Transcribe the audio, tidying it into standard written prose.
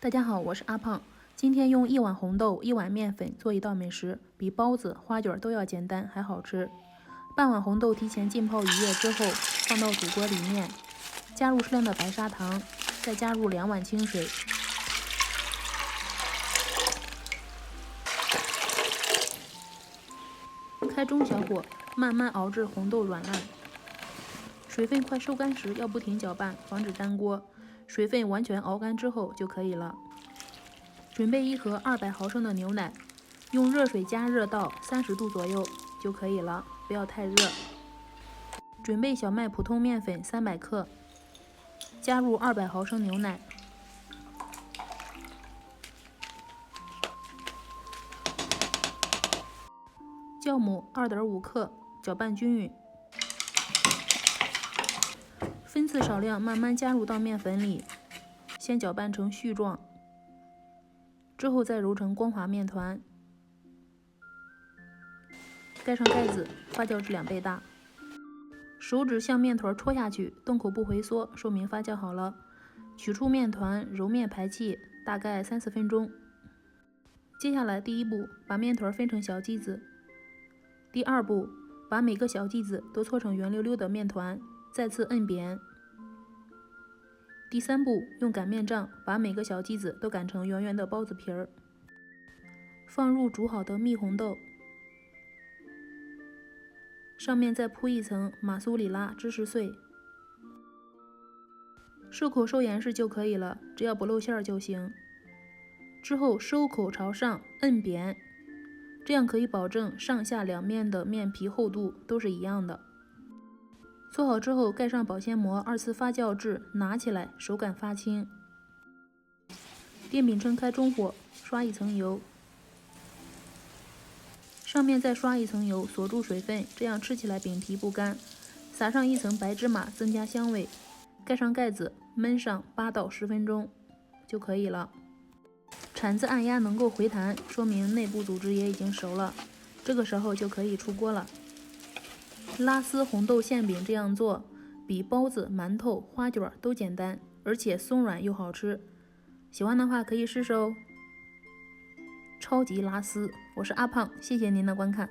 大家好，我是阿胖。今天用1碗红豆、1碗面粉做一道美食，比包子、花卷都要简单，还好吃。半碗红豆提前浸泡1夜之后，放到煮锅里面，加入适量的白砂糖，再加入2碗清水，开中小火，慢慢熬至红豆软烂。水分快收干时，要不停搅拌，防止粘锅。水分完全熬干之后就可以了。准备1盒200毫升的牛奶，用热水加热到30度左右就可以了，不要太热。准备小麦普通面粉300克，加入200毫升牛奶，酵母2.5克，搅拌均匀。分次少量慢慢加入到面粉里，先搅拌成絮状，之后再揉成光滑面团。盖上盖子，发酵至2倍大。手指向面团戳下去，洞口不回缩，说明发酵好了。取出面团，揉面排气，大概3-4分钟。接下来第1步，把面团分成小剂子。第2步，把每个小剂子都搓成圆溜溜的面团，再次摁扁。第3步，用擀面杖把每个小剂子都擀成圆圆的包子皮儿，放入煮好的蜜红豆，上面再铺一层马苏里拉芝士碎，收口收严实就可以了，只要不露馅就行。之后收口朝上摁扁，这样可以保证上下两面的面皮厚度都是一样的。做好之后，盖上保鲜膜，2次发酵至拿起来手感发轻。电饼铛开中火，刷一层油，上面再刷一层油，锁住水分，这样吃起来饼皮不干。撒上1层白芝麻，增加香味。盖上盖子，焖上8到10分钟就可以了。铲子按压能够回弹，说明内部组织也已经熟了，这个时候就可以出锅了。拉丝红豆馅饼这样做，比包子、馒头、花卷都简单，而且松软又好吃。喜欢的话可以试试哦。超级拉丝，我是阿胖，谢谢您的观看。